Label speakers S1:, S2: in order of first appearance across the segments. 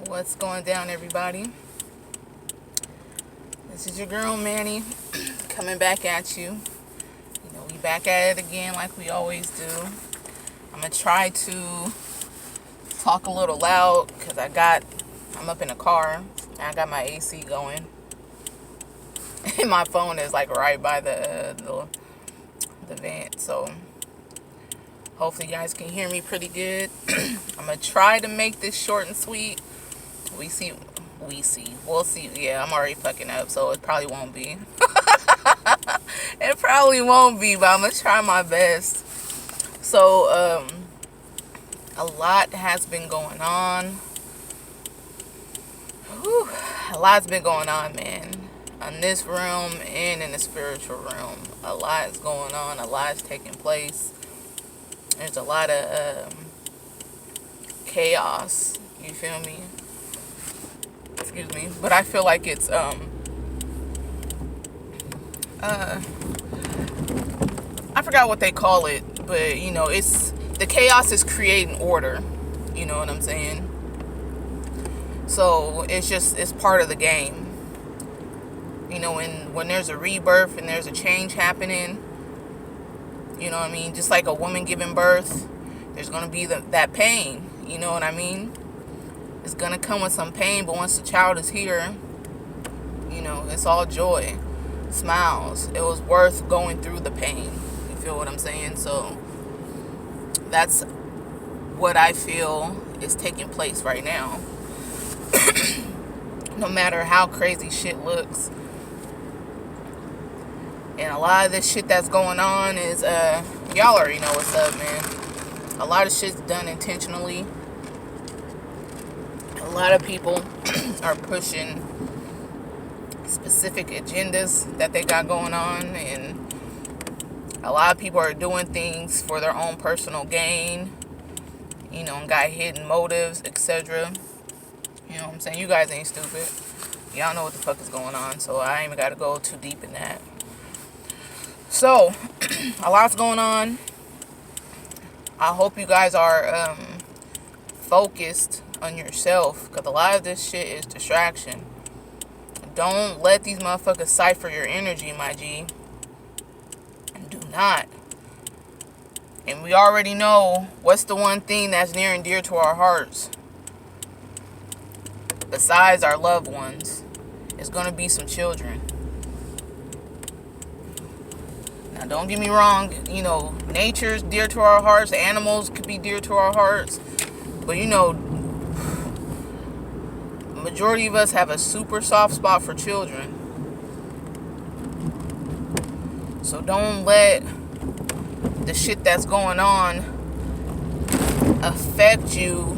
S1: What's going down, everybody? This is your girl Manny coming back at you. We back at it again like we always do. I'm gonna try to talk a little loud because I'm up in a car and I got my AC going, and my phone is like right by the vent, so hopefully you guys can hear me pretty good. I'm gonna try to make this short and sweet. We'll see. Yeah, I'm already fucking up, so it probably won't be. It probably won't be, but I'm gonna try my best. So, a lot has been going on. Whew, a lot's been going on, man. In this realm and in the spiritual realm, a lot is going on. A lot is taking place. There's a lot of chaos. You feel me? Excuse me, but I feel like it's I forgot what they call it, but it's the chaos is creating order. You know what I'm saying? So it's part of the game. When there's a rebirth and there's a change happening, you know what I mean? Just like a woman giving birth, there's gonna be that pain. You know what I mean? It's gonna come with some pain, but once the child is here, it's all joy, smiles. It was worth going through the pain. You feel what I'm saying? So that's what I feel is taking place right now. No matter how crazy shit looks, and a lot of this shit that's going on is y'all already know what's up, man. A lot of shit's done intentionally. A lot of people are pushing specific agendas that they got going on, and a lot of people are doing things for their own personal gain, and got hidden motives, etc. You know what I'm saying? You guys ain't stupid. Y'all know what the fuck is going on, so I ain't even got to go too deep in that. So, a lot's going on. I hope you guys are focused on yourself, because a lot of this shit is distraction. Don't let these motherfuckers cipher your energy, my G. Do not. And we already know what's the one thing that's near and dear to our hearts. Besides our loved ones, it's going to be some children. Now, don't get me wrong, nature's dear to our hearts, animals could be dear to our hearts, but majority of us have a super soft spot for children. So don't let the shit that's going on affect you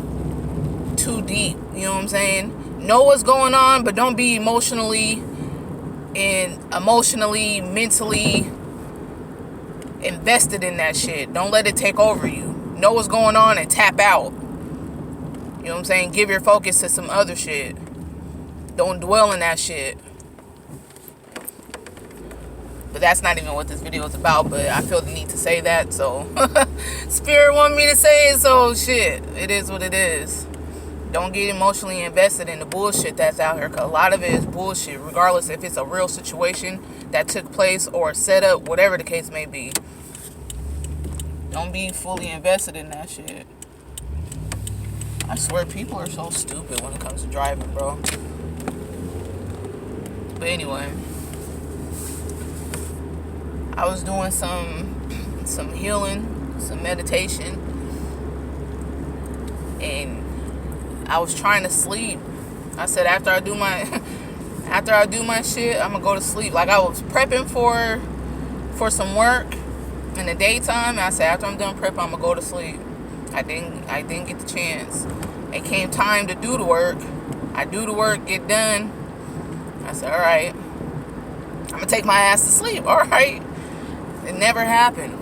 S1: too deep. You know what I'm saying? Know what's going on, but don't be emotionally, mentally invested in that shit. Don't let it take over you. Know what's going on and tap out. You know what I'm saying? Give your focus to some other shit. Don't dwell in that shit. But that's not even what this video is about, but I feel the need to say that, so Spirit wanted me to say it, so shit, it is what it is. Don't get emotionally invested in the bullshit that's out here, because a lot of it is bullshit, regardless if it's a real situation that took place or set up, whatever the case may be. Don't be fully invested in that shit. I swear people are so stupid when it comes to driving, bro. But anyway, I was doing some healing, some meditation, and I was trying to sleep. I said after I do my shit, I'm gonna go to sleep. Like, I was prepping for some work in the daytime. And I said after I'm done prepping, I'm gonna go to sleep. I didn't get the chance. It came time to do the work. I do the work, get done. I said, all right, I'm gonna take my ass to sleep. All right. It never happened.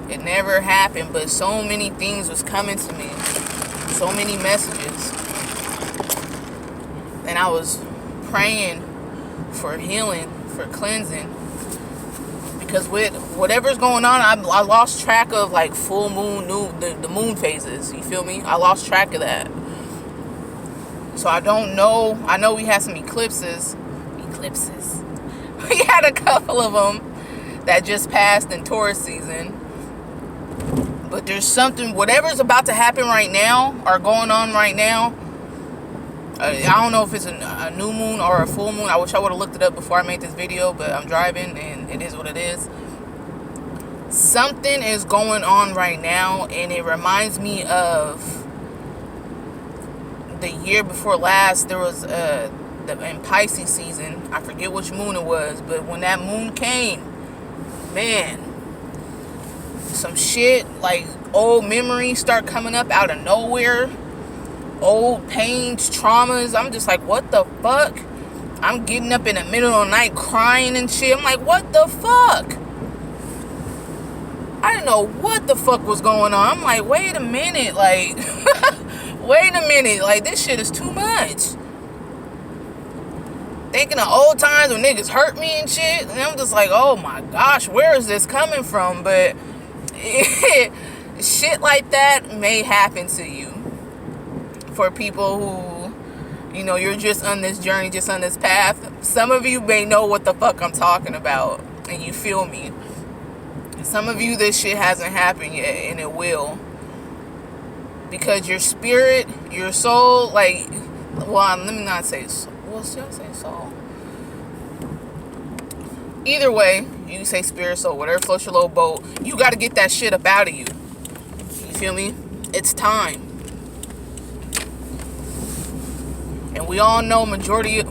S1: It never happened, but so many things was coming to me. So many messages. And I was praying for healing, for cleansing. Because with whatever's going on, I lost track of like full moon, the moon phases. You feel me? I lost track of that. So I don't know. I know we had some eclipses. We had a couple of them that just passed in Taurus season. But there's something, whatever's about to happen right now, or going on right now, I don't know if it's a new moon or a full moon. I wish I would have looked it up before I made this video, but I'm driving and it is what it is. Something is going on right now, and it reminds me of the year before last. There was in Pisces season, I forget which moon it was, but when that moon came, man, some shit, like old memories start coming up out of nowhere. Old pains, traumas. I'm just like, what the fuck? I'm getting up in the middle of the night crying and shit. I'm like, what the fuck? I didn't know what the fuck was going on. I'm like, wait a minute. Like, wait a minute. Like, this shit is too much. Thinking of old times when niggas hurt me and shit. And I'm just like, oh my gosh, where is this coming from? But shit like that may happen to you. For people who, you know, you're just on this journey, just on this path. Some of you may know what the fuck I'm talking about, and you feel me. Some of you, this shit hasn't happened yet, and it will. Because your spirit, your soul, like, well, let me not say, well, should I say soul? Either way, you say spirit, soul, whatever floats your little boat, you got to get that shit up out of you. You feel me? It's time. And we all know majority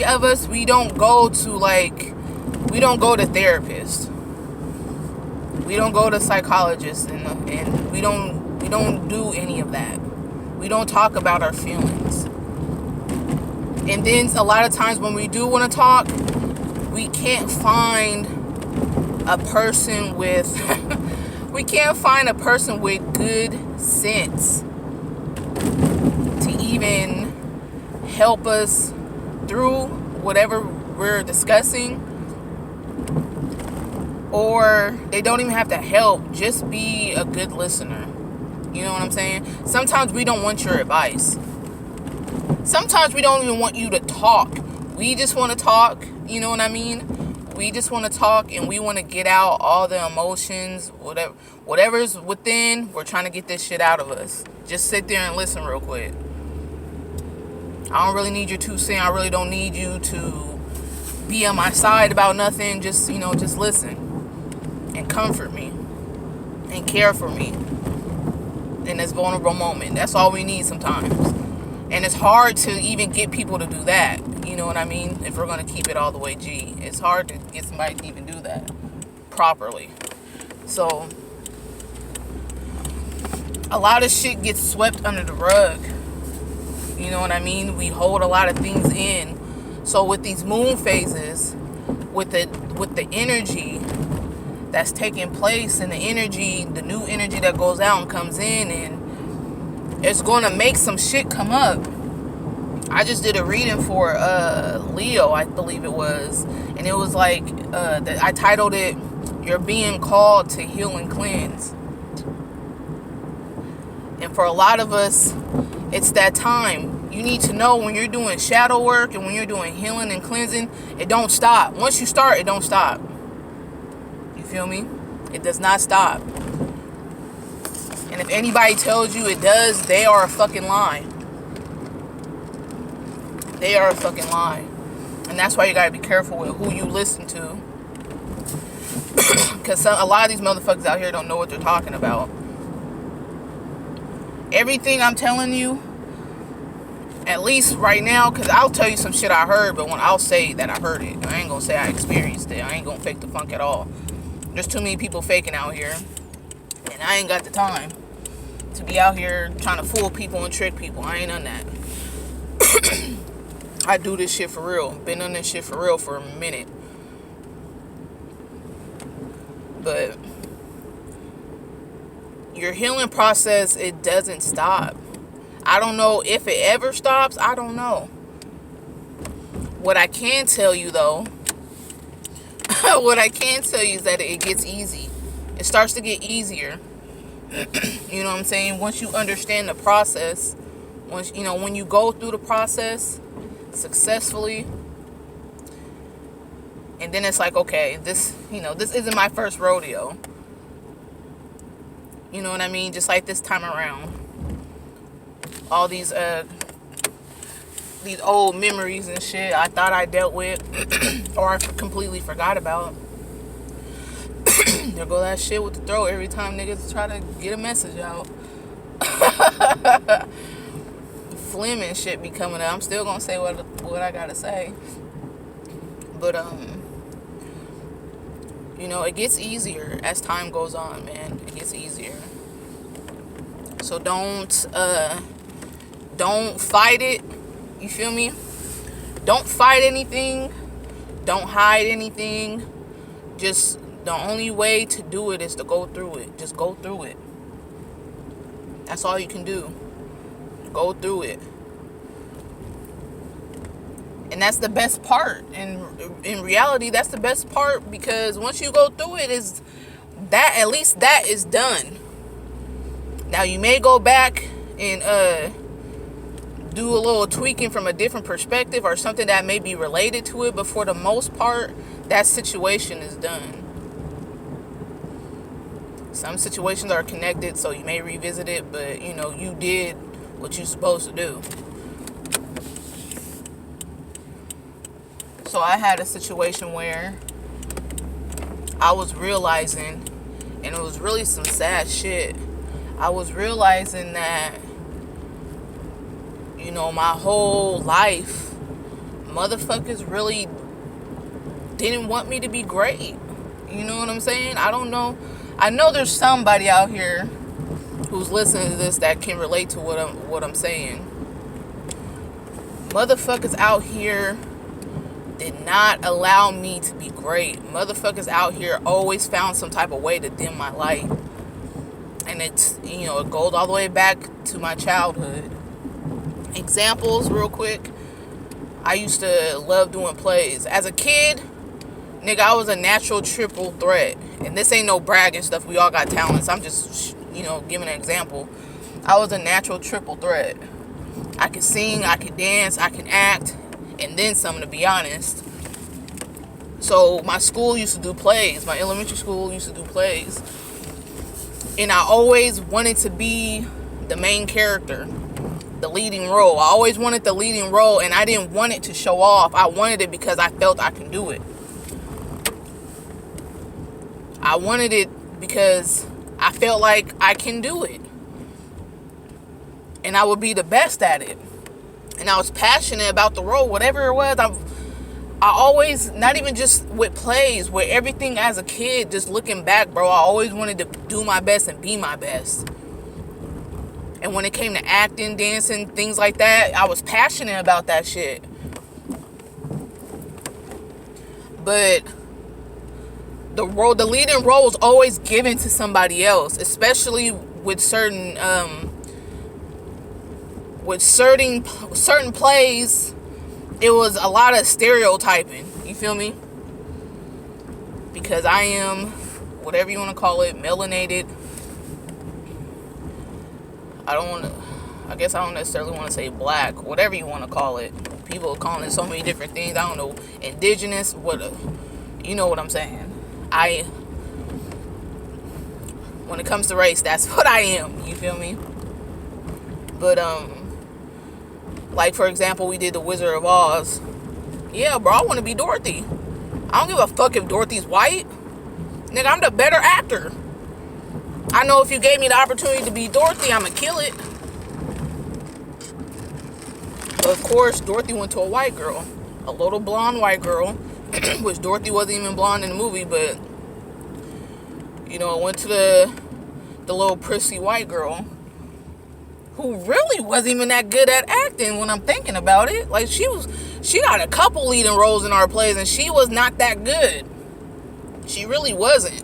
S1: of us, we don't go to therapists. We don't go to psychologists, and we don't do any of that. We don't talk about our feelings. And then a lot of times when we do want to talk, we can't find a person with good sense to even help us through whatever we're discussing. Or they don't even have to help, just be a good listener. You know what I'm saying? Sometimes we don't want your advice. Sometimes we don't even want you to talk. We just want to talk, you know what I mean? We just want to talk, and we want to get out all the emotions, whatever's within. We're trying to get this shit out of us. Just sit there and listen real quick. I don't really need your 2 cents. I really don't need you to be on my side about nothing. Just, you know, just listen and comfort me and care for me in this vulnerable moment. That's all we need sometimes. And it's hard to even get people to do that. You know what I mean? If we're going to keep it all the way G. It's hard to get somebody to even do that properly. So, a lot of shit gets swept under the rug. You know what I mean? We hold a lot of things in. So with these moon phases, with the energy that's taking place, and the new energy that goes out and comes in, and it's going to make some shit come up. I just did a reading for Leo, I believe it was, and it was like I titled it, "You're being called to heal and cleanse." And for a lot of us, it's that time. You need to know when you're doing shadow work and when you're doing healing and cleansing, it don't stop. Once you start, it don't stop. You feel me? It does not stop. And if anybody tells you it does, they are a fucking lie. They are a fucking lie. And that's why you gotta be careful with who you listen to. Because a lot of these motherfuckers out here don't know what they're talking about. Everything I'm telling you, at least right now, because I'll tell you some shit I heard, but when I'll say that I heard it, I ain't gonna say I experienced it. I ain't gonna fake the funk at all. There's too many people faking out here, and I ain't got the time to be out here trying to fool people and trick people. I ain't on that. I do this shit for real. Been on this shit for real for a minute. But your healing process, it doesn't stop. I don't know if it ever stops. I don't know. What I can tell you though, what I can tell you is that it gets easy. It starts to get easier. You know what I'm saying? Once you understand the process, Once, you know, when you go through the process successfully, and then it's like, okay, this, you know, this isn't my first rodeo. You know what I mean? Just like this time around. All these old memories and shit I thought I dealt with or I completely forgot about. There go that shit with the throat every time niggas try to get a message out. Phlegm and shit be coming out. I'm still gonna say what I gotta say. But you know, it gets easier as time goes on, man. It gets easier. So don't fight it. You feel me? Don't fight anything. Don't hide anything. Just the only way to do it is to go through it. Just go through it. That's all you can do. Go through it. And that's the best part. And in reality, that's the best part, because once you go through it, is that, at least that is done. Now you may go back and do a little tweaking from a different perspective or something that may be related to it, but for the most part, that situation is done. Some situations are connected, so you may revisit it, but you know, you did what you're supposed to do. So I had a situation where I was realizing, and it was really some sad shit, I was realizing that, you know, my whole life, motherfuckers really didn't want me to be great. You know what I'm saying? I don't know. I know there's somebody out here who's listening to this that can relate to what I'm saying. Motherfuckers out here did not allow me to be great. Motherfuckers out here always found some type of way to dim my light. And it's, you know, it goes all the way back to my childhood. Examples real quick. I used to love doing plays. As a kid, nigga, I was a natural triple threat. And this ain't no bragging stuff. We all got talents. I'm just, you know, giving an example. I was a natural triple threat. I could sing, I could dance, I could act, and then some, to be honest. So my school used to do plays. My elementary school used to do plays. And I always wanted to be the main character, the leading role. I always wanted the leading role, and I didn't want it to show off. I wanted it because I felt I can do it. I wanted it because I felt like I can do it. And I would be the best at it. And I was passionate about the role, whatever it was. I always, not even just with plays, with everything as a kid, just looking back, bro, I always wanted to do my best and be my best. And when it came to acting, dancing, things like that, I was passionate about that shit. But the leading role was always given to somebody else, especially with certain plays. It was a lot of stereotyping. You feel me? Because I am, whatever you want to call it, melanated. I guess I don't necessarily want to say black, whatever you want to call it. People are calling it so many different things. I don't know. Indigenous, you know what I'm saying. When it comes to race, that's what I am. You feel me? But, like, for example, we did The Wizard of Oz. Yeah, bro, I want to be Dorothy. I don't give a fuck if Dorothy's white. Nigga, I'm the better actor. I know if you gave me the opportunity to be Dorothy, I'ma kill it. But of course, Dorothy went to a white girl. A little blonde white girl. Which Dorothy wasn't even blonde in the movie, but, you know, went to the little prissy white girl, who really wasn't even that good at acting when I'm thinking about it. Like, she got a couple leading roles in our plays, and she was not that good. She really wasn't.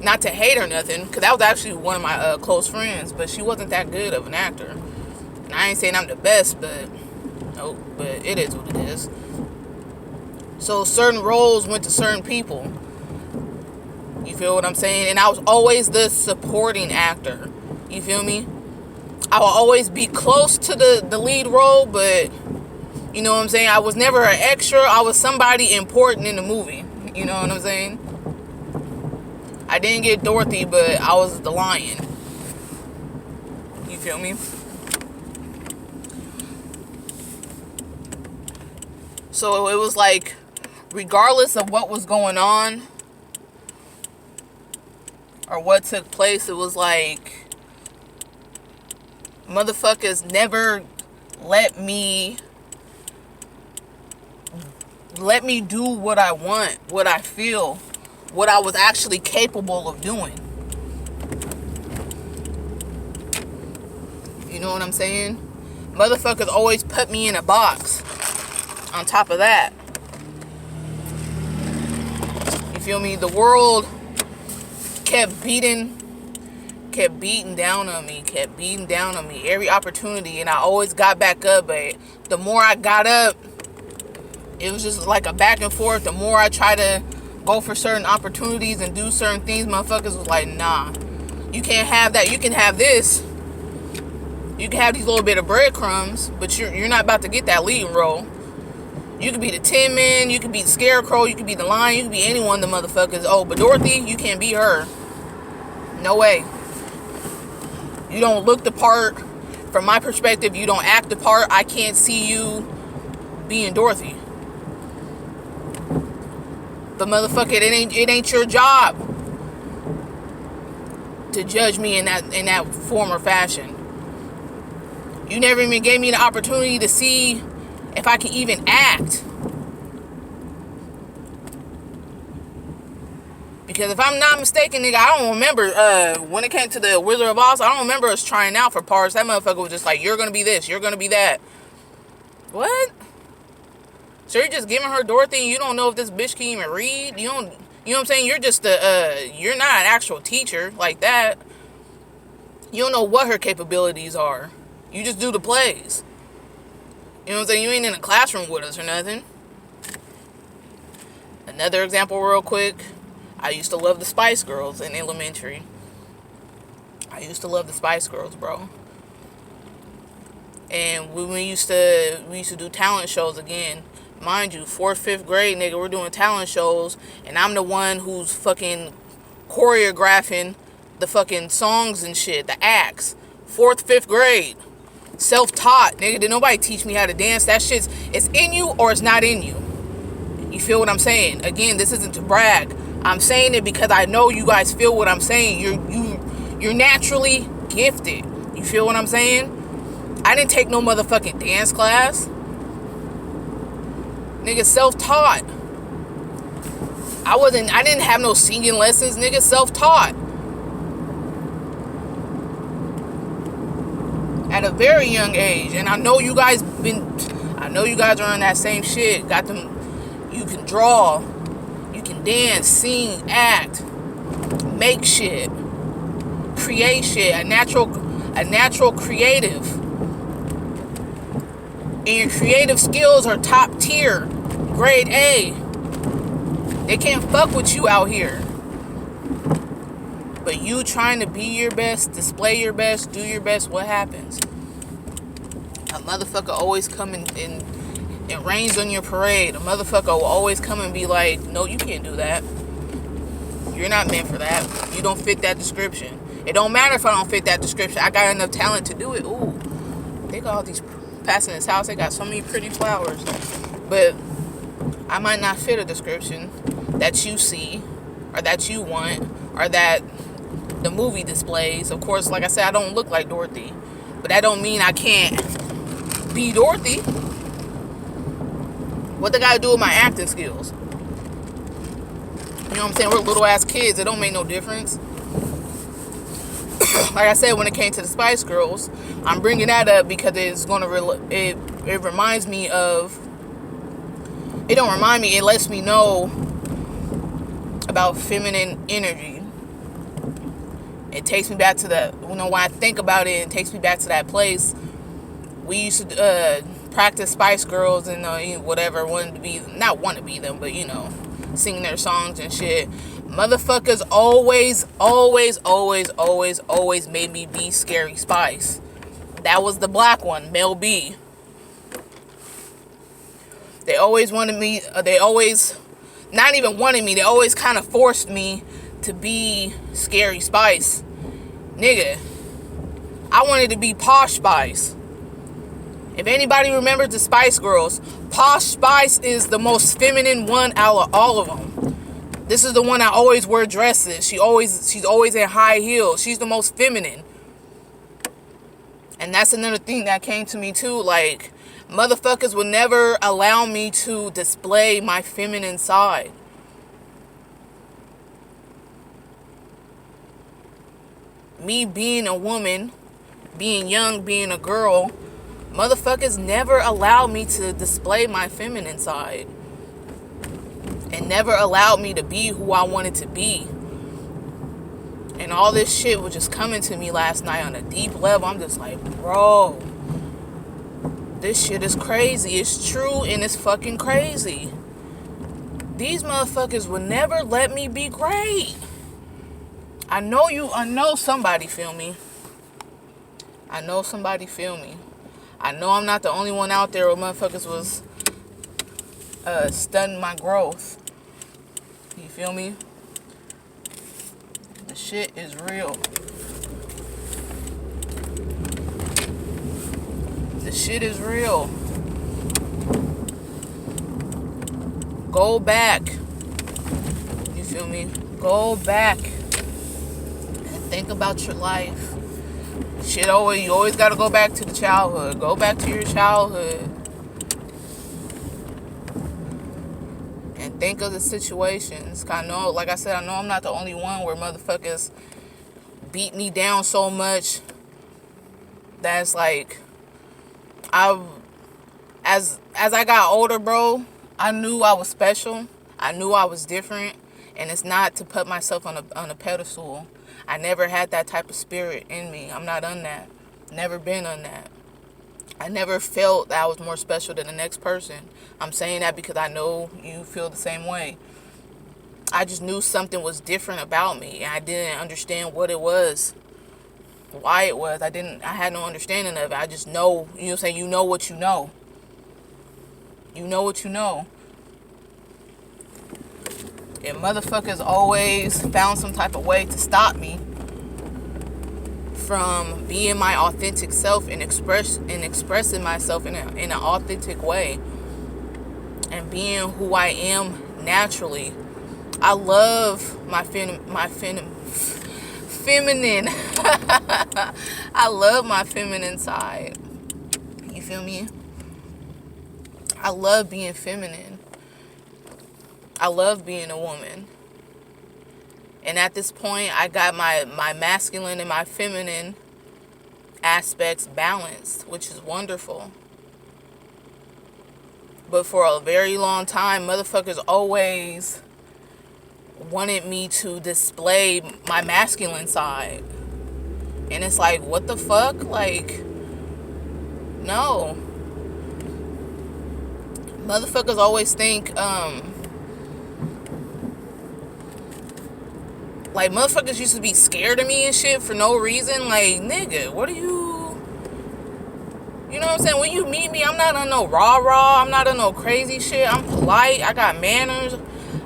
S1: Not to hate her nothing, because that was actually one of my close friends, but she wasn't that good of an actor. And I ain't saying I'm the best, but it is what it is. So certain roles went to certain people. You feel what I'm saying? And I was always the supporting actor. You feel me? I will always be close to the lead role, but you know what I'm saying? I was never an extra. I was somebody important in the movie. You know what I'm saying? I didn't get Dorothy, but I was the lion. You feel me? So it was like, regardless of what was going on or what took place, it was like, motherfuckers never let me do what I want, what I feel, what I was actually capable of doing. You know what I'm saying? Motherfuckers always put me in a box. On top of that, you feel me? The world kept beating down on me, every opportunity, and I always got back up. But the more I got up, it was just like a back and forth. The more I try to go for certain opportunities and do certain things, motherfuckers was like, nah, you can't have that. You can have this. You can have these little bit of breadcrumbs, but you're not about to get that leading role. You could be the Tin Man, you could be the Scarecrow, you could be the Lion, you could be anyone of the motherfuckers. Oh, but Dorothy, you can't be her. No way. You don't look the part. From my perspective, you don't act the part. I can't see you being Dorothy. But motherfucker, it ain't your job to judge me in that form or fashion. You never even gave me the opportunity to see if I can even act. Because if I'm not mistaken, nigga, I don't remember, when it came to the Wizard of Oz, I don't remember us trying out for parts. That motherfucker was just like, you're gonna be this, you're gonna be that. What? So you're just giving her Dorothy and you don't know if this bitch can even read? You know what I'm saying? You're just you're not an actual teacher like that. You don't know what her capabilities are. You just do the plays. You know what I'm saying? You ain't in a classroom with us or nothing. Another example real quick. I used to love the Spice Girls in elementary. I used to love the Spice Girls, bro. And we used to do talent shows again. Mind you, 4th, 5th grade, nigga, we're doing talent shows. And I'm the one who's fucking choreographing the fucking songs and shit. The acts. 4th, 5th grade. Self-taught, nigga. Did nobody teach me how to dance? That shit's, it's in you or it's not in you. You feel what I'm saying? Again, this isn't to brag. I'm saying it because I know you guys feel what I'm saying. You're naturally gifted. You feel what I'm saying? I didn't take no motherfucking dance class. Nigga, self-taught. I didn't have no singing lessons, nigga. Self-taught. At a very young age. And I know you guys are on that same shit. Got them. You can draw. You can dance, sing, act, make shit, create shit. A natural creative. And your creative skills are top tier, grade A. They can't fuck with you out here. But you trying to be your best, display your best, do your best, what happens? A motherfucker always come and it rains on your parade. A motherfucker will always come and be like, no, you can't do that. You're not meant for that. You don't fit that description. It don't matter if I don't fit that description. I got enough talent to do it. Ooh, they got all these passing this house. They got so many pretty flowers. But I might not fit a description that you see or that you want or that the movie displays. Of course, like I said, I don't look like Dorothy. But that don't mean I can't be Dorothy. What they gotta do with my acting skills? You know what I'm saying? We're little ass kids. It don't make no difference. Like I said, when it came to the Spice Girls, I'm bringing that up because it's gonna it reminds me of. It don't remind me. It lets me know about feminine energy. It takes me back to the. When I think about it, it takes me back to that place. We used to practice Spice Girls and whatever, not want to be them, but singing their songs and shit. Motherfuckers always made me be Scary Spice. That was the black one, Mel B. They always wanted me, they always, not even wanted me, they always kind of forced me to be Scary Spice. Nigga, I wanted to be Posh Spice. If anybody remembers the Spice Girls, Posh Spice is the most feminine one out of all of them. This is the one that always wear dresses. She's always in high heels. She's the most feminine. And that's another thing that came to me too. Like, motherfuckers would never allow me to display my feminine side. Me being a woman, being young, being a girl, motherfuckers never allowed me to display my feminine side. And never allowed me to be who I wanted to be. And all this shit was just coming to me last night on a deep level. I'm just like, bro, this shit is crazy. It's true and it's fucking crazy. These motherfuckers will never let me be great. I know somebody feel me. I know somebody feel me. I know I'm not the only one out there where motherfuckers was stunning my growth. You feel me? The shit is real. The shit is real. Go back. You feel me? Go back and think about your life. You always gotta go back to the childhood. Go back to your childhood. And think of the situations. I know, like I said, I know I'm not the only one where motherfuckers beat me down so much that's like, as I got older, bro, I knew I was special. I knew I was different. And it's not to put myself on a pedestal. I never had that type of spirit in me. I'm not on that. Never been on that. I never felt that I was more special than the next person. I'm saying that because I know you feel the same way. I just knew something was different about me. And I didn't understand what it was. Why it was. I had no understanding of it. I just know, you know what I'm saying? You know what you know. You know what you know. And motherfuckers always found some type of way to stop me from being my authentic self and expressing myself in an authentic way and being who I am naturally. I love my feminine. I love my feminine side. You feel me? I love being feminine. I love being a woman. And at this point, I got my masculine and my feminine aspects balanced, which is wonderful. But for a very long time, motherfuckers always wanted me to display my masculine side. And it's like, what the fuck? Like, no. Motherfuckers always think, like, motherfuckers used to be scared of me and shit for no reason. Like, nigga, what are you... You know what I'm saying? When you meet me, I'm not on no rah-rah. I'm not on no crazy shit. I'm polite. I got manners.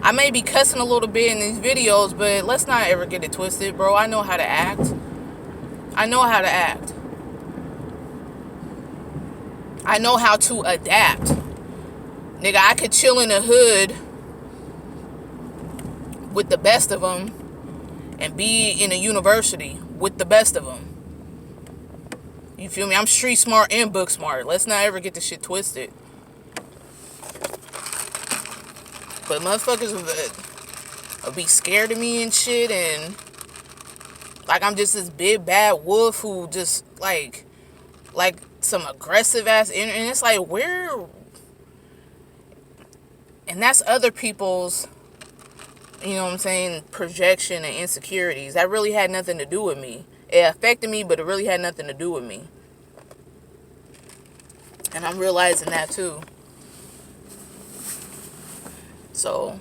S1: I may be cussing a little bit in these videos, but let's not ever get it twisted, bro. I know how to act. I know how to act. I know how to adapt. Nigga, I could chill in the hood with the best of them and be in a university with the best of them. You feel me? I'm street smart and book smart. Let's not ever get this shit twisted. But motherfuckers will be scared of me and shit, and like I'm just this big bad wolf who just like some aggressive ass and it's like, where? And that's other people's, you know what I'm saying, projection and insecurities. That really had nothing to do with me. It affected me, but it really had nothing to do with me. And I'm realizing that too. So,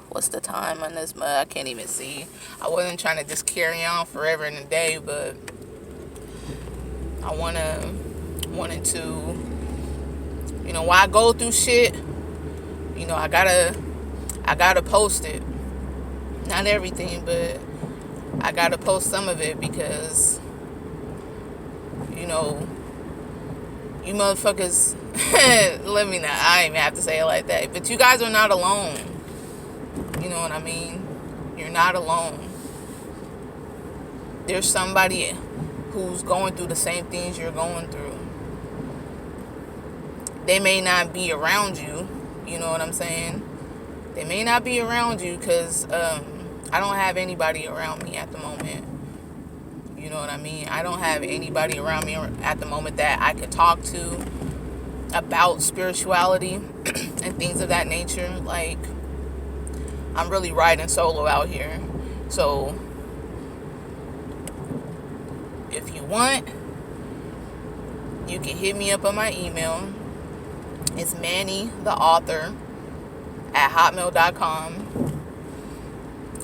S1: What's the time on this mug? I can't even see. I wasn't trying to just carry on forever in a day, but I wanted to, while I go through shit, I gotta post it. Not everything, but I gotta post some of it because, you motherfuckers, let me not, I ain't even have to say it like that, but you guys are not alone. You know what I mean? You're not alone. There's somebody who's going through the same things you're going through. They may not be around you, you know what I'm saying? They may not be around you because I don't have anybody around me at the moment. You know what I mean? I don't have anybody around me at the moment that I could talk to about spirituality and things of that nature. Like, I'm really riding solo out here. So, if you want, you can hit me up on my email. It's mannytheauthor@hotmail.com.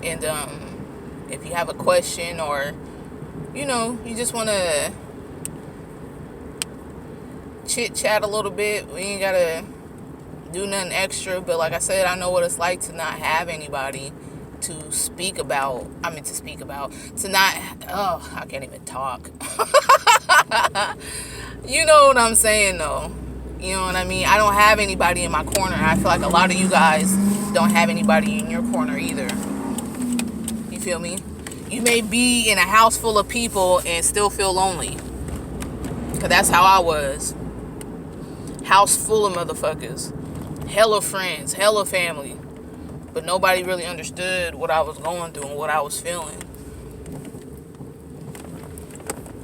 S1: And if you have a question or, you just want to chit chat a little bit, we ain't got to do nothing extra. But like I said, I know what it's like to not have anybody to speak about. To not, I can't even talk. You know what I'm saying, though. You know what I mean? I don't have anybody in my corner. I feel like a lot of you guys don't have anybody in your corner either. You feel me? You may be in a house full of people and still feel lonely. Because that's how I was. House full of motherfuckers. Hella friends. Hella family. But nobody really understood what I was going through and what I was feeling.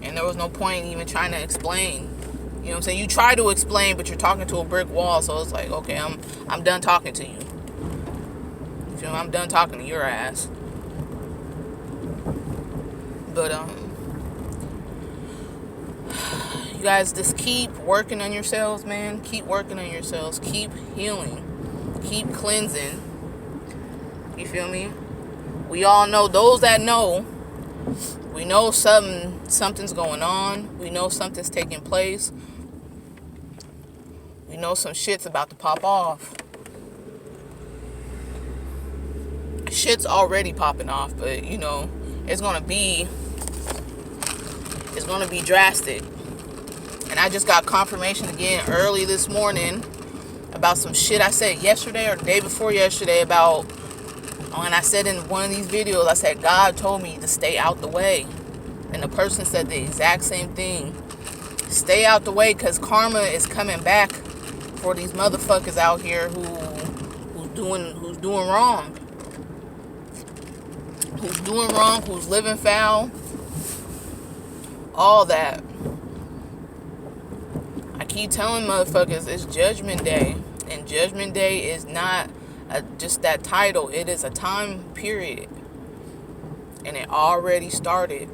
S1: And there was no point in even trying to explain. You know what I'm saying? You try to explain, but you're talking to a brick wall. So it's like, okay, I'm done talking to you. You feel me? I'm done talking to your ass. But you guys just keep working on yourselves, man. Keep working on yourselves. Keep healing. Keep cleansing. You feel me? We all know, those that know, we know something's going on. We know something's taking place. We know some shit's about to pop off. Shit's already popping off, but it's gonna be drastic. And I just got confirmation again early this morning about some shit I said yesterday or the day before yesterday about, and I said in one of these videos, I said, God told me to stay out the way. And the person said the exact same thing. Stay out the way, because karma is coming back for these motherfuckers out here who's doing wrong. Who's doing wrong, who's living foul. All that. I keep telling motherfuckers it's Judgment Day. And Judgment Day is not just that title. It is a time period. And it already started.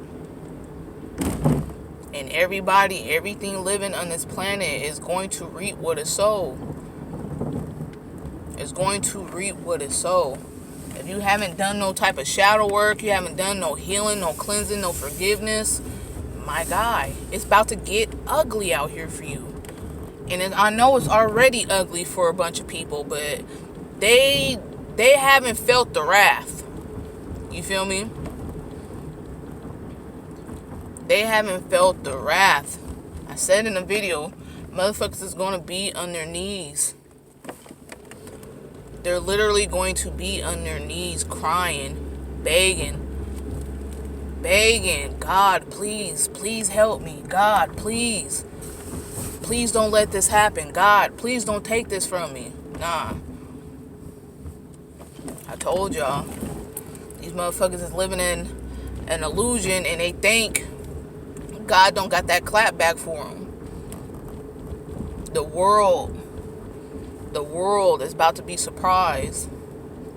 S1: And everything living on this planet is going to reap what is sown. It's going to reap what is sown. If you haven't done no type of shadow work, you haven't done no healing, no cleansing, no forgiveness, my guy, it's about to get ugly out here for you. And I know it's already ugly for a bunch of people, but they haven't felt the wrath. You feel me? They haven't felt the wrath. I said in the video, motherfuckers is going to be on their knees. They're literally going to be on their knees crying, begging. God, please help me. God, please don't let this happen. God, please don't take this from me. Nah. I told y'all. These motherfuckers is living in an illusion, and they think God don't got that clap back for them. The world is about to be surprised.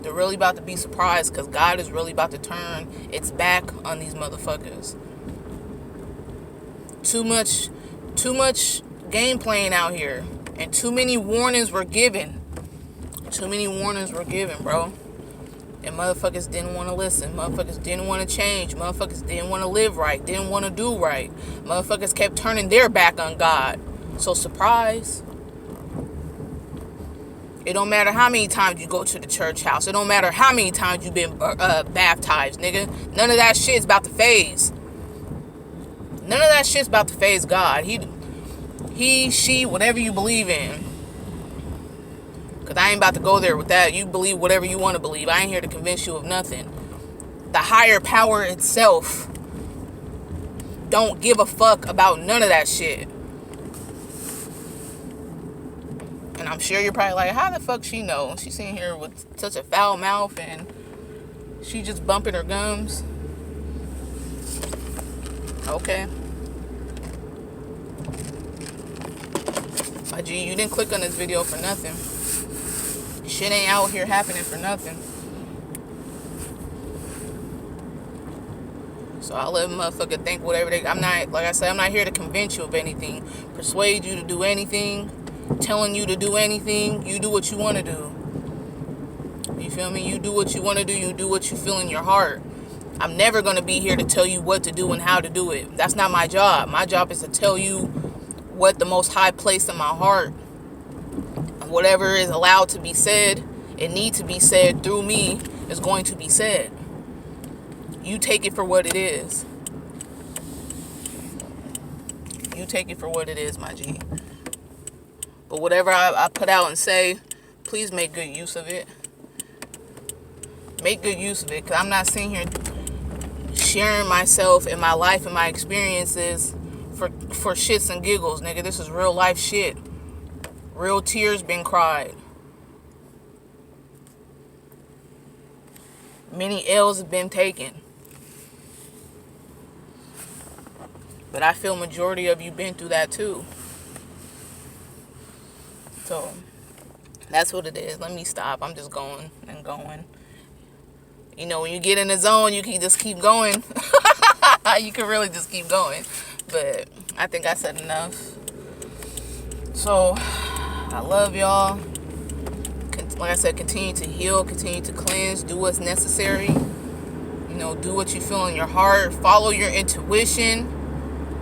S1: They're really about to be surprised, because God is really about to turn its back on these motherfuckers. Too much game playing out here, and too many warnings were given. Too many warnings were given, bro. And motherfuckers didn't want to listen. Motherfuckers didn't want to change. Motherfuckers didn't want to live right. Didn't want to do right. Motherfuckers kept turning their back on God. So surprise. It don't matter how many times you go to the church house. It don't matter how many times you've been baptized, nigga. None of that shit's about to phase. None of that shit's about to phase God. He, she, whatever you believe in. Because I ain't about to go there with that. You believe whatever you want to believe. I ain't here to convince you of nothing. The higher power itself don't give a fuck about none of that shit. And I'm sure you're probably like, how the fuck she know? She's sitting here with such a foul mouth and she just bumping her gums. Okay. My G, you didn't click on this video for nothing. Shit ain't out here happening for nothing. So I'll let a motherfucker think whatever they... I'm not, like I said, I'm not here to convince you of anything. Persuade you to do anything. Telling you to do anything. You do what you want to do. You feel me? You do what you want to do. You do what you feel in your heart. I'm never going to be here to tell you what to do and how to do it. That's not my job. My job is to tell you what the Most High placed in my heart. Whatever is allowed to be said and need to be said through me is going to be said. You take it for what it is. You take it for what it is, my G. But whatever I put out and say, please make good use of it. Make good use of it. Because I'm not sitting here sharing myself and my life and my experiences for shits and giggles, nigga. This is real life shit. Real tears been cried. Many L's have been taken. But I feel majority of you been through that too. So, that's what it is. Let me stop. I'm just going and going. You know, when you get in the zone, you can just keep going. You can really just keep going. But I think I said enough. So, I love y'all. Like I said, continue to heal, continue to cleanse, do what's necessary. You know, do what you feel in your heart. Follow your intuition.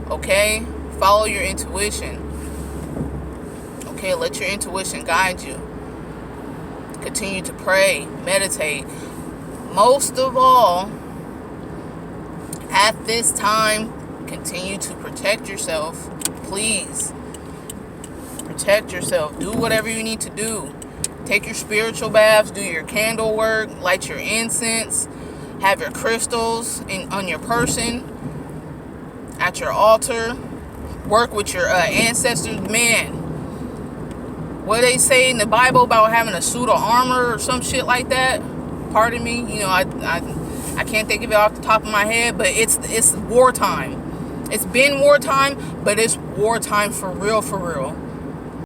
S1: Okay? Follow your intuition. Okay? Let your intuition guide you. Continue to pray, meditate. Most of all, at this time, continue to protect yourself. Please. Protect yourself. Do whatever you need to do. Take your spiritual baths. Do your candle work. Light your incense. Have your crystals on your person. At your altar. Work with your ancestors. Man, what they say in the Bible about having a suit of armor or some shit like that. Pardon me. You know, I can't think of it off the top of my head. But it's wartime. It's been wartime. But it's wartime for real, for real.